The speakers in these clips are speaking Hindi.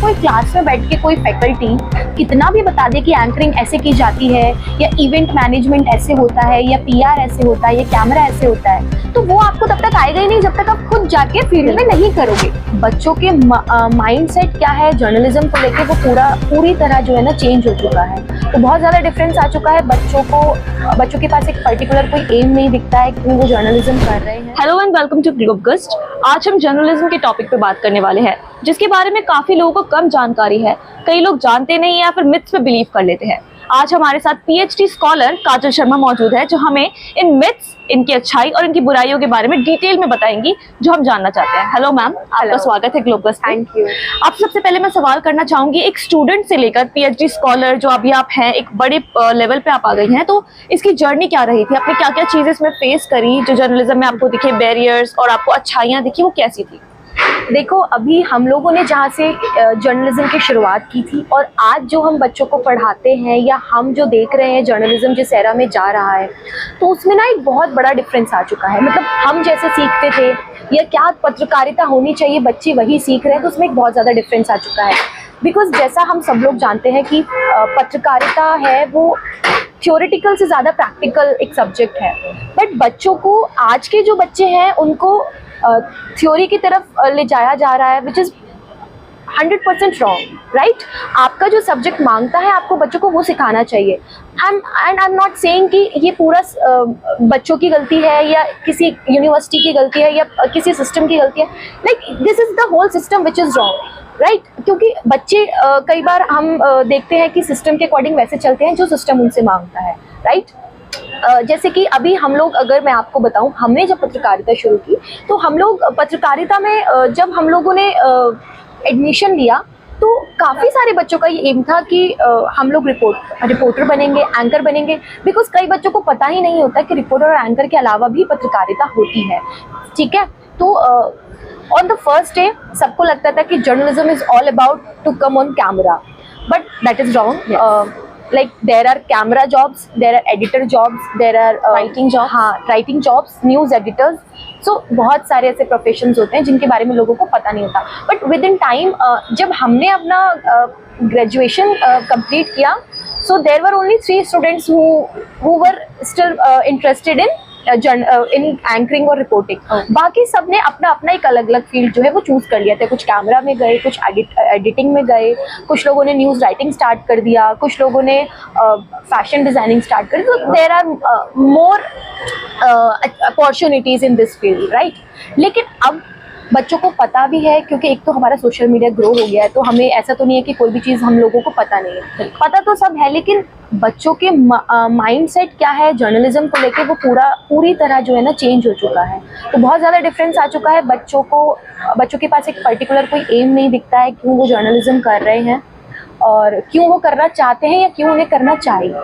कोई क्लास में बैठ के कोई फैकल्टी कितना भी बता दे कि एंकरिंग ऐसे की जाती है या इवेंट मैनेजमेंट ऐसे होता है या पीआर ऐसे होता है या कैमरा ऐसे होता है, तो वो आपको तब तक आएगा ही नहीं जब तक आप खुद जाके फील्ड में नहीं करोगे। बच्चों के माइंडसेट क्या है जर्नलिज्म को लेके, वो पूरी तरह जो है ना चेंज हो चुका है। तो बहुत ज़्यादा डिफरेंस आ चुका है। बच्चों के पास एक पर्टिकुलर कोई एम नहीं दिखता है कि वो जर्नलिज्म कर रहे हैं। Hello and welcome to Globgust. आज हम जर्नलिज्म के टॉपिक पे बात करने वाले हैं, जिसके बारे में काफी लोगों को कम जानकारी है। कई लोग जानते नहीं या फिर मिथ्स पे बिलीव कर लेते हैं। आज हमारे साथ पीएचडी स्कॉलर काजल शर्मा मौजूद है, जो हमें इन मिथ्स, इनकी अच्छाई और इनकी बुराइयों के बारे में डिटेल में बताएंगी, जो हम जानना चाहते हैं। हेलो मैम, आपका स्वागत है ग्लोबगस्ट। Thank you. आप सबसे पहले मैं सवाल करना चाहूंगी, एक स्टूडेंट से लेकर पीएचडी स्कॉलर जो अभी आप हैं, एक बड़े लेवल पे आप आ गई हैं, तो इसकी जर्नी क्या रही थी? आपने क्या क्या चीजें इसमें फेस करी जो जर्नलिज्म में आपको दिखे, बैरियर्स, और आपको अच्छाइयाँ दिखी, वो कैसी थी? देखो, अभी हम लोगों ने जहाँ से जर्नलिज्म की शुरुआत की थी और आज जो हम बच्चों को पढ़ाते हैं या हम जो देख रहे हैं जर्नलिज्म जिस एरा में जा रहा है, तो उसमें ना एक बहुत बड़ा डिफरेंस आ चुका है। मतलब हम जैसे सीखते थे या क्या पत्रकारिता होनी चाहिए, बच्चे वही सीख रहे हैं, तो उसमें एक बहुत ज़्यादा डिफरेंस आ चुका है। बिकॉज जैसा हम सब लोग जानते हैं कि पत्रकारिता है वो थ्योरेटिकल से ज़्यादा प्रैक्टिकल एक सब्जेक्ट है। बट बच्चों को, आज के जो बच्चे हैं उनको थ्योरी की तरफ ले जाया जा रहा है, विच इज़ 100% रॉन्ग, राइट। आपका जो सब्जेक्ट मांगता है आपको बच्चों को वो सिखाना चाहिए। And I am not saying कि ये पूरा बच्चों की गलती है या किसी यूनिवर्सिटी की गलती है या किसी सिस्टम की गलती है। Like this is the whole system which is wrong, right. क्योंकि बच्चे कई बार हम देखते हैं कि सिस्टम के अकॉर्डिंग वैसे चलते हैं जो सिस्टम उनसे मांगता है, राइट। जैसे कि अभी हम लोग, अगर मैं आपको बताऊं, हमने जब पत्रकारिता शुरू की तो हम लोग पत्रकारिता में जब हम लोगों ने एडमिशन लिया तो काफ़ी सारे बच्चों का ये एम था कि हम लोग रिपोर्टर बनेंगे, एंकर बनेंगे। बिकॉज कई बच्चों को पता ही नहीं होता कि रिपोर्टर और एंकर के अलावा भी पत्रकारिता होती है, ठीक है। तो ऑन द फर्स्ट डे सबको लगता था कि journalism is all about to come on camera, but that is wrong. Like there are camera jobs, there are editor jobs, there are writing jobs, हाँ, writing jobs, news editors. So बहुत सारे ऐसे प्रोफेशंस होते हैं जिनके बारे में लोगों को पता नहीं होता। बट विद इन टाइम जब हमने अपना ग्रेजुएशन कंप्लीट किया, so there were only 3 students who were still interested in anchoring और रिपोर्टिंग। बाकी सब ने अपना अपना एक अलग अलग फील्ड जो है वो चूज कर लिया था। कुछ कैमरा में गए, कुछ एडिटिंग में गए, कुछ लोगों ने न्यूज़ राइटिंग स्टार्ट कर दिया, कुछ लोगों ने फैशन डिजाइनिंग स्टार्ट कर दी। तो there are more opportunities in this field, right. लेकिन अब बच्चों को पता भी है, क्योंकि एक तो हमारा सोशल मीडिया ग्रो हो गया है, तो हमें ऐसा तो नहीं है कि कोई भी चीज़ हम लोगों को पता नहीं है। पता तो सब है, लेकिन बच्चों के माइंडसेट क्या है जर्नलिज्म को लेके, वो पूरी तरह जो है ना चेंज हो चुका है। तो बहुत ज़्यादा डिफरेंस आ चुका है। बच्चों के पास एक पर्टिकुलर कोई एम नहीं दिखता है क्यों वो जर्नलिज्म कर रहे हैं और क्यों वो करना चाहते हैं या क्यों उन्हें करना चाहिए।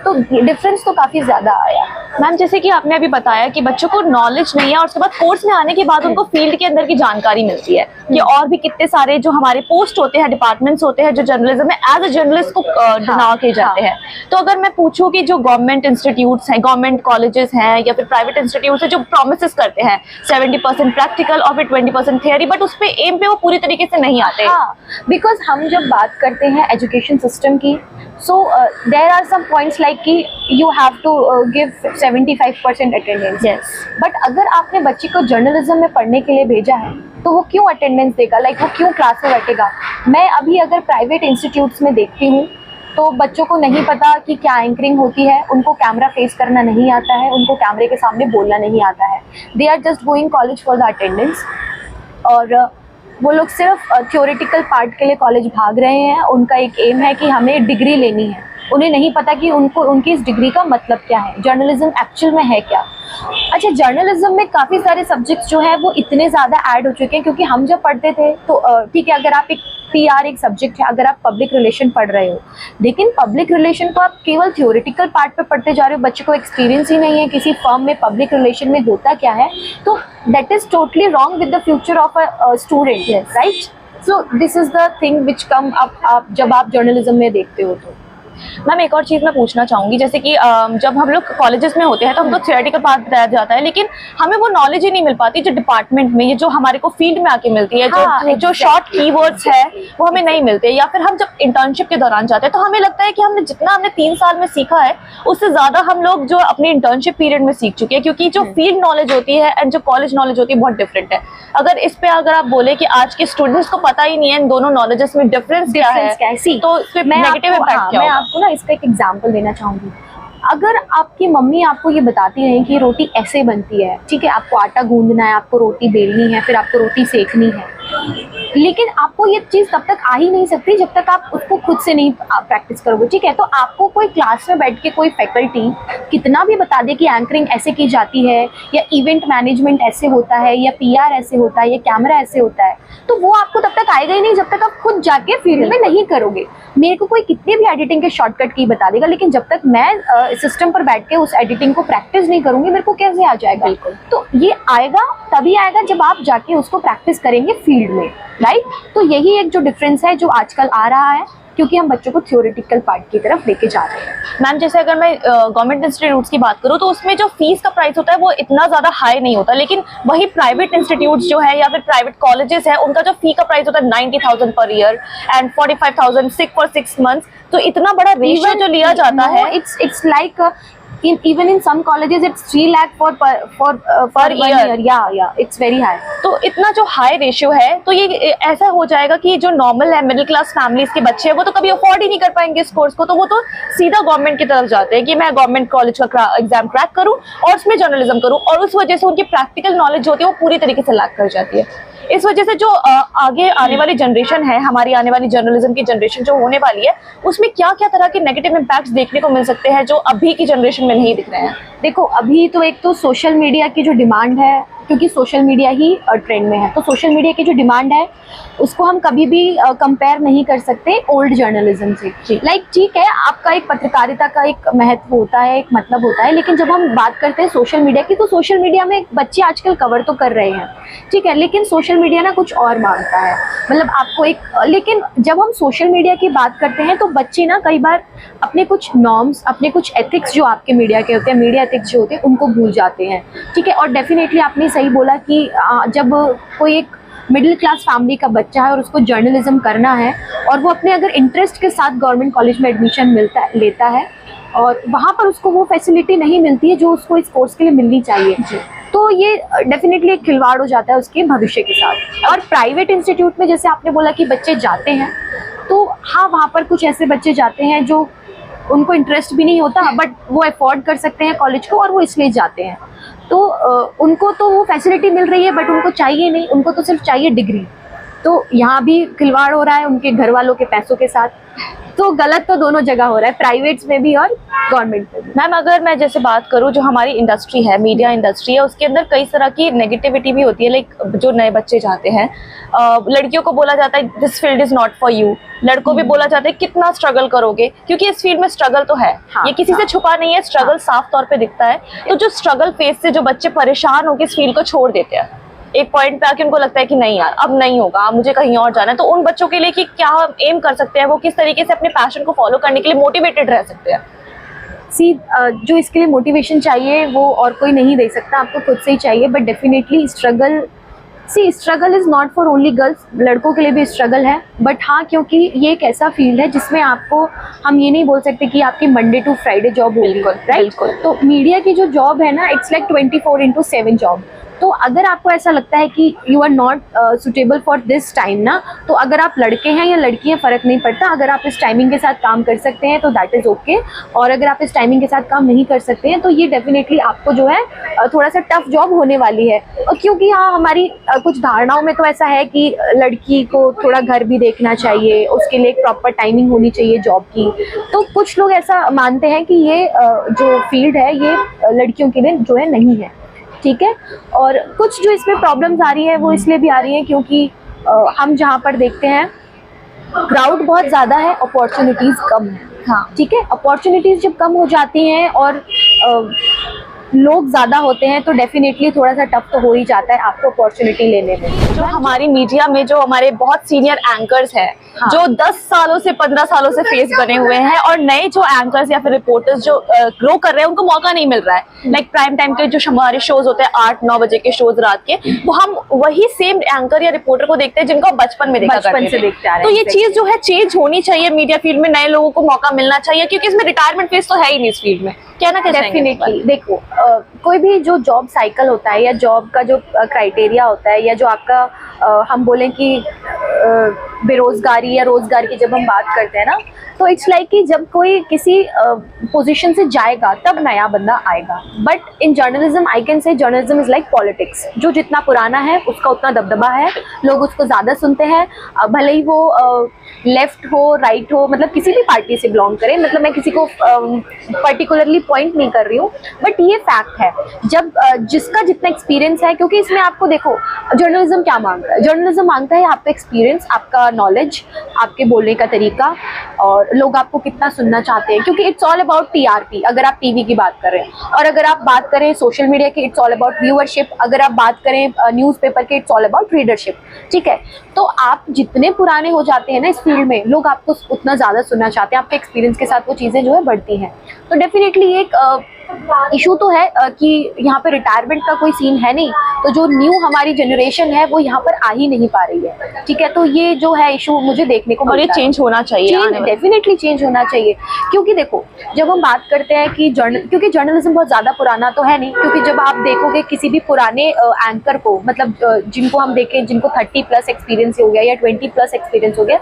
तो डिफरेंस तो काफ़ी ज़्यादा आया। मैम, जैसे कि आपने अभी बताया कि बच्चों को नॉलेज नहीं है और उसके बाद कोर्स में आने के बाद उनको फील्ड के अंदर की जानकारी मिलती है कि और भी कितने सारे जो हमारे पोस्ट होते हैं, डिपार्टमेंट्स होते हैं जो जर्नलिज्म में एज अ जर्नलिस्ट को डिनार किए जाते हैं। तो अगर मैं पूछूं कि जो गवर्नमेंट इंस्टीट्यूट्स हैं, गवर्नमेंट कॉलेजेस हैं या फिर प्राइवेट इंस्टीट्यूट्स हैं जो प्रोमिस करते हैं 70% प्रैक्टिकल और फिर 20% थियरी, बट उस पे एम पे वो पूरी तरीके से नहीं आते। हाँ, बिकॉज हम जब बात करते हैं एजुकेशन सिस्टम की, so there are some points like कि you have to give 75% attendance. Yes. But अगर आपने बच्चे को जर्नलिज्म में पढ़ने के लिए भेजा है तो वो क्यों अटेंडेंस देगा? लाइक वो क्यों क्लास में बैठेगा? मैं अभी अगर प्राइवेट इंस्टीट्यूट्स में देखती हूँ तो बच्चों को नहीं पता कि क्या एंकरिंग होती है, उनको कैमरा फेस करना नहीं आता है, उनको कैमरे के सामने बोलना नहीं आता है। They are just going college for the attendance, और वो लोग सिर्फ थ्योरेटिकल पार्ट के लिए कॉलेज भाग रहे हैं। उनका एक एम है कि हमें डिग्री लेनी है। उन्हें नहीं पता कि उनकी इस डिग्री का मतलब क्या है, जर्नलिज्म एक्चुअल में है क्या। अच्छा, जर्नलिज्म में काफ़ी सारे सब्जेक्ट्स जो हैं वो इतने ज़्यादा ऐड हो चुके हैं, क्योंकि हम जब पढ़ते थे तो ठीक है, अगर आप एक पीआर एक सब्जेक्ट है, अगर आप पब्लिक रिलेशन पढ़ रहे हो, लेकिन पब्लिक रिलेशन को आप केवल थ्योरेटिकल पार्ट पे पढ़ते जा रहे हो, बच्चे को एक्सपीरियंस ही नहीं है किसी फर्म में पब्लिक रिलेशन में होता क्या है, तो that is totally wrong with the future of a student, right. So this is the thing which come up आप जब आप जर्नलिज्म में देखते हो तो। मैम एक और चीज़ मैं पूछना चाहूँगी, जैसे कि जब हम लोग कॉलेजेस में होते हैं तो हमको थियोरेटिकल पार्ट बताया जाता है, लेकिन हमें वो नॉलेज ही नहीं मिल पाती जो डिपार्टमेंट में, ये जो हमारे को फील्ड में आके मिलती है, जो शॉर्ट कीवर्ड्स है वो हमें नहीं मिलते। या फिर हम जब इंटर्नशिप के दौरान जाते हैं तो हमें लगता है कि हमने जितना हमने 3 साल में सीखा है उससे ज़्यादा हम लोग जो अपने इंटर्नशिप पीरियड में सीख चुके हैं, क्योंकि जो फील्ड नॉलेज होती है एंड जो कॉलेज नॉलेज होती है बहुत डिफरेंट है। अगर इस पे अगर आप बोले कि आज के स्टूडेंट्स को पता ही नहीं है इन दोनों नॉलेजेस में डिफरेंस क्या है, तो नेगेटिव इम्पैक्ट क्या मैं आपको ना इसका एक एग्जांपल देना चाहूंगी। अगर आपकी मम्मी आपको ये बताती रहे कि रोटी ऐसे बनती है, ठीक है, आपको आटा गूंदना है, आपको रोटी बेलनी है, फिर आपको रोटी सेकनी है, लेकिन आपको ये चीज़ तब तक आ ही नहीं सकती जब तक आप उसको खुद से नहीं प्रैक्टिस करोगे, ठीक है। तो आपको कोई क्लास में बैठ के कोई फैकल्टी कितना भी बता दे कि एंकरिंग ऐसे की जाती है, या इवेंट मैनेजमेंट ऐसे होता है, या PR ऐसे होता है, या कैमरा ऐसे होता है, तो वो आपको तब तक आएगा ही नहीं जब तक आप खुद जाके फील्ड में नहीं करोगे। मेरे को कोई कितने भी एडिटिंग के शॉर्टकट की बता देगा, लेकिन जब तक मैं सिस्टम पर बैठ के उस एडिटिंग को प्रैक्टिस नहीं करूंगी, मेरे को कैसे आ जाएगा। बिल्कुल। तो ये आएगा तभी आएगा जब आप जाके उसको प्रैक्टिस करेंगे फील्ड में, राइट। तो यही एक जो डिफरेंस है जो आजकल आ रहा है, क्योंकि हम बच्चों को थ्योरेटिकल पार्ट की तरफ लेके जा रहे हैं। मैम जैसे अगर मैं गवर्नमेंट इंस्टीट्यूट्स की बात करूँ तो उसमें जो फीस का प्राइस होता है वो इतना ज़्यादा हाई नहीं होता, लेकिन वही प्राइवेट इंस्टीट्यूट्स जो है या फिर प्राइवेट कॉलेजेस है उनका जो फी का प्राइस होता है 90,000 per year and 45,000 for 6 months. तो इतना बड़ा रेशियो जो लिया जाता है, it's like even in some colleges it's 3 lakh for year. Yeah, it's very high. तो इतना जो हाई रेशियो है, तो ये ऐसा हो जाएगा कि जो नॉर्मल है मिडिल क्लास फैमिलीज के बच्चे हैं वो तो कभी अफोर्ड ही नहीं कर पाएंगे इस कोर्स को, तो वो तो सीधा गवर्नमेंट की तरफ जाते हैं कि मैं गवर्नमेंट कॉलेज का एग्जाम क्रैक करूं और उसमें जर्नलिज्म करूं, और उस वजह से उनकी प्रैक्टिकल नॉलेज होती है वो पूरी तरीके से लैक कर जाती है। इस वजह से जो आगे आने वाली जनरेशन है, हमारी आने वाली जर्नलिज्म की जनरेशन जो होने वाली है, उसमें क्या क्या तरह के नेगेटिव इम्पैक्ट्स देखने को मिल सकते हैं जो अभी की जनरेशन में नहीं दिख रहे हैं। देखो, अभी तो एक तो सोशल मीडिया की जो डिमांड है, क्योंकि सोशल मीडिया ही ट्रेंड में है, तो सोशल मीडिया की जो डिमांड है उसको हम कभी भी कंपेयर नहीं कर सकते ओल्ड जर्नलिज्म से। लाइक ठीक है, आपका एक पत्रकारिता का एक महत्व होता है, एक मतलब होता है, लेकिन जब हम बात करते हैं सोशल मीडिया की, तो सोशल मीडिया में बच्चे आजकल कवर तो कर रहे हैं, ठीक है, लेकिन सोशल मीडिया ना कुछ और मांगता है। मतलब आपको एक, लेकिन जब हम सोशल मीडिया की बात करते हैं तो बच्चे ना कई बार अपने कुछ नॉर्म्स, अपने कुछ एथिक्स जो आपके मीडिया के होते हैं, मीडिया एथिक्स जो होते हैं, उनको भूल जाते हैं, ठीक है। और डेफिनेटली आपने सही बोला कि जब कोई एक मिडिल क्लास फैमिली का बच्चा है और उसको जर्नलिज्म करना है, और वो अपने अगर इंटरेस्ट के साथ गवर्नमेंट कॉलेज में एडमिशन लेता है और वहाँ पर उसको वो फैसिलिटी नहीं मिलती है जो उसको इस कोर्स के लिए मिलनी चाहिए, तो ये डेफिनेटली एक खिलवाड़ हो जाता है उसके भविष्य के साथ। और प्राइवेट इंस्टीट्यूट में जैसे आपने बोला कि बच्चे जाते हैं, तो हाँ, वहाँ पर कुछ ऐसे बच्चे जाते हैं जो उनको इंटरेस्ट भी नहीं होता, बट वो अफोर्ड कर सकते हैं कॉलेज को और वो इसलिए जाते हैं। तो उनको तो वो फैसिलिटी मिल रही है, बट उनको चाहिए नहीं, उनको तो सिर्फ चाहिए डिग्री। तो यहाँ भी खिलवाड़ हो रहा है उनके घर वालों के पैसों के साथ। तो गलत तो दोनों जगह हो रहा है, प्राइवेट्स में भी और गवर्नमेंट में भी। मैम अगर मैं जैसे बात करूँ, जो हमारी इंडस्ट्री है, मीडिया इंडस्ट्री है, उसके अंदर कई तरह की नेगेटिविटी भी होती है। लाइक जो नए बच्चे जाते हैं, लड़कियों को बोला जाता है this field is not for you, लड़कों भी बोला जाता है कितना स्ट्रगल करोगे, क्योंकि इस फील्ड में स्ट्रगल तो है, ये किसी से छुपा नहीं है, स्ट्रगल साफ तौर पे दिखता है। तो जो स्ट्रगल फेज से जो बच्चे परेशान होकर इस फील्ड को छोड़ देते हैं, एक पॉइंट पे आके उनको लगता है कि नहीं यार अब नहीं होगा, अब मुझे कहीं और जाना है, तो उन बच्चों के लिए कि क्या हम एम कर सकते हैं, वो किस तरीके से अपने पैशन को फॉलो करने के लिए मोटिवेटेड रह सकते हैं। जो इसके लिए मोटिवेशन चाहिए वो और कोई नहीं दे सकता, आपको खुद से ही चाहिए। But definitely struggle is not for only girls, लड़कों के लिए भी स्ट्रगल है। बट हाँ, क्योंकि ये एक ऐसा फील्ड है जिसमें आपको, हम ये नहीं बोल सकते कि आपकी मंडे टू फ्राइडे जॉब होगी, राइट। तो मीडिया की जो जॉब है ना, इट्स लाइक 24/7 जॉब। तो अगर आपको ऐसा लगता है कि you are not suitable for this time ना, तो अगर आप लड़के हैं या लड़की हैं फ़र्क नहीं पड़ता, अगर आप इस टाइमिंग के साथ काम कर सकते हैं तो दैट इज़ ओके। और अगर आप इस टाइमिंग के साथ काम नहीं कर सकते हैं तो ये डेफिनेटली आपको जो है थोड़ा सा टफ जॉब होने वाली है। क्योंकि हाँ, हमारी कुछ धारणाओं में तो ऐसा है कि लड़की को थोड़ा घर भी देखना चाहिए, उसके लिए एक प्रॉपर टाइमिंग होनी चाहिए जॉब की। तो कुछ लोग ऐसा मानते हैं कि ये जो फील्ड है ये लड़कियों के लिए जो है नहीं है, ठीक है। और कुछ जो इसमें प्रॉब्लम्स आ रही है वो इसलिए भी आ रही है क्योंकि हम जहाँ पर देखते हैं क्राउड बहुत ज़्यादा है, अपॉर्चुनिटीज़ कम है। हाँ, ठीक है। अपॉर्चुनिटीज़ जब कम हो जाती हैं और लोग ज़्यादा होते हैं तो डेफिनेटली थोड़ा सा टफ तो हो ही जाता है आपको अपॉर्चुनिटी लेने में। जो हमारी मीडिया में जो हमारे बहुत सीनियर एंकर्स हैं, हाँ। जो 10 सालों से 15 सालों से फेस बने हुए हैं, और नए जो एंकर्स या फिर रिपोर्टर्स जो ग्रो कर रहे हैं उनको मौका नहीं मिल रहा है। लाइक प्राइम टाइम के जो हमारे शोज होते हैं 8-9 बजे के शोज रात के, वो हम वही सेम एंकर या रिपोर्टर को देखते हैं जिनको हम बचपन में देखा बचपन से देखते आ रहे तो हैं। ये चीज जो है चेंज होनी चाहिए, मीडिया फील्ड में नए लोगों को मौका मिलना चाहिए, क्योंकि इसमें रिटायरमेंट फेज तो है ही नहीं इस फील्ड में। क्या ना डेफिनेटली देखो, कोई भी जो जॉब साइकिल होता है या जॉब का जो क्राइटेरिया होता है या जो आपका हम बोलें कि बेरोजगारी या रोजगार की जब हम बात करते हैं ना, तो इट्स लाइक कि जब कोई किसी पोजीशन से जाएगा तब नया बंदा आएगा। But in journalism I can say journalism is like politics, जो जितना पुराना है उसका उतना दबदबा है, लोग उसको ज़्यादा सुनते हैं, भले ही वो लेफ्ट हो राइट हो, मतलब किसी भी पार्टी से बिलोंग करें, मतलब मैं किसी को पर्टिकुलरली पॉइंट नहीं कर रही हूँ, बट ये फैक्ट है। जब जिसका जितना एक्सपीरियंस है, क्योंकि इसमें आपको देखो जर्नलिज्म क्या मांगता है, जर्नलिज्म मांगता है आपका एक्सपीरियंस, आपका नॉलेज, आपके बोलने का तरीका, और लोग आपको कितना सुनना चाहते हैं, क्योंकि इट्स ऑल अबाउट टीआरपी अगर आप टीवी की बात करें, और अगर आप बात करें सोशल मीडिया की इट्स ऑल अबाउट व्यूअरशिप, अगर आप बात करें न्यूज़पेपर के इट्स ऑल अबाउट रीडरशिप। ठीक है, तो आप जितने पुराने हो जाते हैं ना इस फील्ड में, लोग आपको उतना ज़्यादा सुनना चाहते हैं, आपके एक्सपीरियंस के साथ वो चीज़ें जो है बढ़ती हैं। तो डेफिनेटली एक इशू तो है कि यहाँ पे रिटायरमेंट का कोई सीन है नहीं, तो जो न्यू हमारी जनरेशन है वो यहाँ पर आ ही नहीं पा रही है। ठीक है, तो ये जो है इशू मुझे देखने को और ये मिलता है। चेंज होना चाहिए, डेफिनेटली चेंज होना चाहिए, क्योंकि देखो जब हम बात करते हैं कि क्योंकि जर्नलिज्म बहुत ज़्यादा पुराना तो है नहीं, क्योंकि जब आप देखोगे किसी भी पुराने एंकर को, मतलब जिनको हम देखें जिनको 30+ एक्सपीरियंस हो गया या 20+ एक्सपीरियंस हो गया,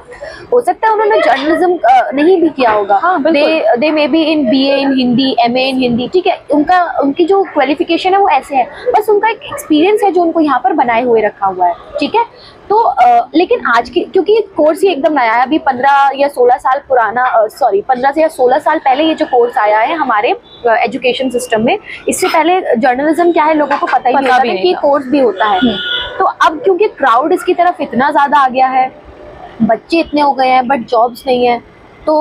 हो सकता है उन्होंने जर्नलिज्म नहीं भी किया होगा। They may be in BA in Hindi, MA in Hindi. ठीक है, उनकी जो क्वालिफिकेशन है वो ऐसे है, बस उनका एक एक्सपीरियंस है जो उनको यहाँ पर बनाए हुए रखा हुआ है। ठीक है, तो लेकिन आज की, क्योंकि कोर्स ही एकदम नया है, अभी 15 या 16 साल पुराना, 15 से या 16 साल पहले ये जो कोर्स आया है हमारे एजुकेशन सिस्टम में, इससे पहले जर्नलिज्म क्या है लोगों को पता ही नहीं होता था कि कोर्स भी होता है। तो अब क्योंकि क्राउड इसकी तरफ इतना ज़्यादा आ गया है, बच्चे इतने हो गए हैं बट जॉब्स नहीं है, तो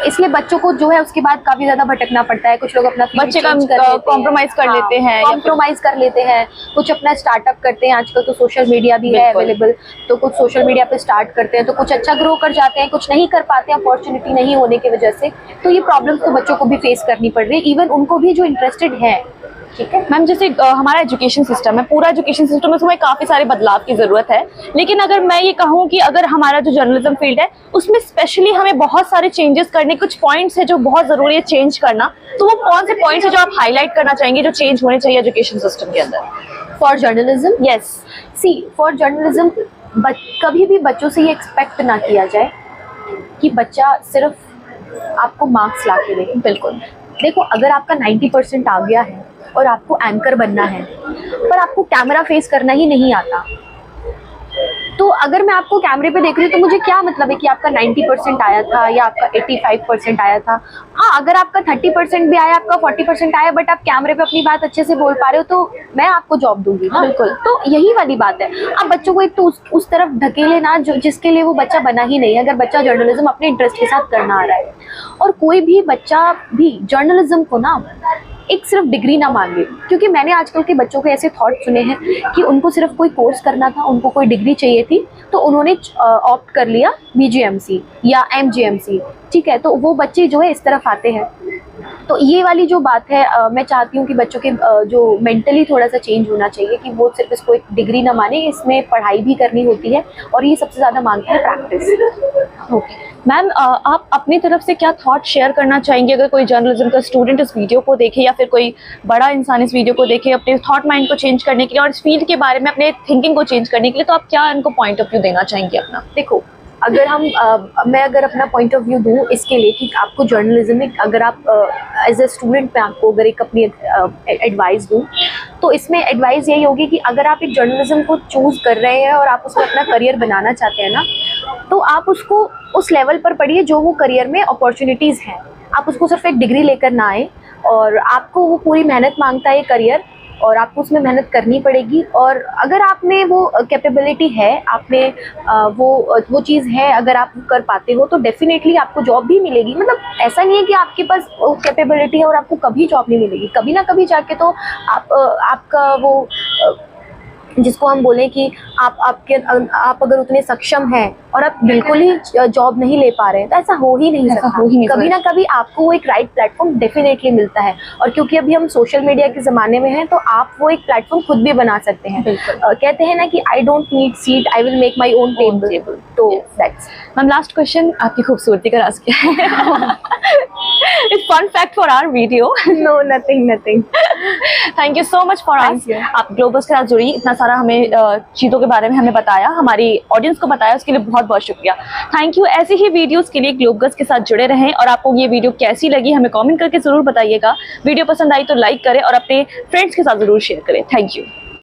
इसलिए बच्चों को जो है उसके बाद काफी ज्यादा भटकना पड़ता है। कुछ लोग अपना बच्चे कॉम्प्रोमाइज कर लेते हैं, कॉम्प्रोमाइज कर लेते हैं, कुछ अपना स्टार्टअप करते हैं। आजकल तो सोशल मीडिया भी है अवेलेबल, तो कुछ सोशल मीडिया पे स्टार्ट करते हैं, तो कुछ अच्छा ग्रो कर जाते हैं, कुछ नहीं कर पाते हैं अपॉर्चुनिटी नहीं होने की वजह से। तो ये प्रॉब्लम्स तो बच्चों को भी फेस करनी पड़ रही है, इवन उनको भी जो इंटरेस्टेड है। ठीक है मैम, जैसे हमारा एजुकेशन सिस्टम है, पूरा एजुकेशन सिस्टम है, उसमें काफ़ी सारे बदलाव की ज़रूरत है। लेकिन अगर मैं ये कहूँ कि अगर हमारा जो जर्नलिज्म फील्ड है उसमें स्पेशली हमें बहुत सारे चेंजेस करने, कुछ पॉइंट्स है जो बहुत ज़रूरी है चेंज करना, तो वो कौन से पॉइंट्स है जो आप हाईलाइट करना चाहेंगे जो चेंज होने चाहिए एजुकेशन सिस्टम के अंदर for journalism? Yes, see for journalism कभी भी बच्चों से ये एक्सपेक्ट ना किया जाए कि बच्चा सिर्फ आपको मार्क्स ला के दे। बिल्कुल, देखो अगर आपका 90% आ गया है और आपको एंकर बनना है, पर आपको कैमरा फेस करना ही नहीं आता, तो अगर मैं आपको कैमरे पे देख रही हूँ तो मुझे क्या मतलब है कि आपका 90% आया था या आपका 85% आया था। हाँ, अगर आपका 30% भी आया, आपका 40% आया, बट आप कैमरे पे अपनी बात अच्छे से बोल पा रहे हो, तो मैं आपको जॉब दूंगी ना। बिल्कुल, तो यही वाली बात है। आप बच्चों को एक तो उस तरफ ढकेले ना जो जिसके लिए वो बच्चा बना ही नहीं है। अगर बच्चा जर्नलिज्म अपने इंटरेस्ट के साथ करना आ रहा है, और कोई भी बच्चा भी जर्नलिज्म को ना एक सिर्फ डिग्री ना मांगे, क्योंकि मैंने आजकल के बच्चों के ऐसे थॉट सुने हैं कि उनको सिर्फ कोई कोर्स करना था, उनको कोई डिग्री चाहिए थी, तो उन्होंने ऑप्ट कर लिया BGMC या MGMC। ठीक है, तो वो बच्चे जो है इस तरफ आते हैं। तो ये वाली जो बात है, मैं चाहती हूँ कि बच्चों के जो मेंटली थोड़ा सा चेंज होना चाहिए कि वो सिर्फ इसको एक डिग्री ना माने, इसमें पढ़ाई भी करनी होती है, और ये सबसे ज़्यादा मांगता है प्रैक्टिस। ओके मैम, आप अपनी तरफ से क्या थॉट शेयर करना चाहेंगे अगर कोई जर्नलिज्म का स्टूडेंट इस वीडियो को देखे या फिर कोई बड़ा इंसान इस वीडियो को देखे अपने थॉट माइंड को चेंज करने के लिए और इस फील्ड के बारे में अपने थिंकिंग को चेंज करने के लिए, तो आप क्या इनको पॉइंट ऑफ व्यू देना चाहेंगे अपना? देखो, अगर मैं अगर अपना पॉइंट ऑफ व्यू दूँ इसके लिए कि आपको जर्नलिज्म में अगर आप एज ए स्टूडेंट मैं आपको अगर एक अपनी एडवाइस दूँ, तो इसमें एडवाइस यही होगी कि अगर आप एक जर्नलिज्म को चूज़ कर रहे हैं और आप उसमें अपना करियर बनाना चाहते हैं ना, तो आप उसको उस लेवल पर पढ़िए जो वो करियर में अपॉर्चुनिटीज़ हैं। आप उसको सिर्फ एक डिग्री लेकर ना आए, और आपको वो पूरी मेहनत मांगता है करियर, और आपको उसमें मेहनत करनी पड़ेगी। और अगर आप में वो कैपेबिलिटी है, आप में वो चीज़ है, अगर आप कर पाते हो तो डेफिनेटली आपको जॉब भी मिलेगी। मतलब ऐसा नहीं है कि आपके पास वो कैपेबिलिटी है और आपको कभी जॉब नहीं मिलेगी, कभी ना कभी जाके तो आपका वो जिसको हम बोलें कि आप अगर उतने सक्षम हैं और आप बिल्कुल ही जॉब नहीं ले पा रहे हैं, तो ऐसा हो ही नहीं ऐसा सकता। हो ही नहीं कभी ना कभी आपको वो एक राइट प्लेटफॉर्म डेफिनेटली मिलता है। और क्योंकि अभी हम सोशल मीडिया के ज़माने में हैं, तो आप वो एक प्लेटफॉर्म खुद भी बना सकते हैं। कहते हैं ना कि I don't need seat, I will make my own table. तो दैट्स। मैम लास्ट क्वेश्चन आपकी खूबसूरती का राज क्या है? It's fun fact for our video. No, nothing. Thank you so much for Thank us. you. आप ग्लोबस के साथ जुड़ी, इतना सारा हमें चीज़ों के बारे में हमें बताया, हमारी ऑडियंस को बताया, उसके लिए बहुत बहुत शुक्रिया। Thank you. ऐसी ही वीडियोस के लिए ग्लोबस के साथ जुड़े रहें। और आपको ये वीडियो कैसी लगी हमें कमेंट करके ज़रूर बताइएगा। वीडियो पसंद आई तो लाइक करें और अपने फ्रेंड्स के साथ ज़रूर शेयर करें। Thank you.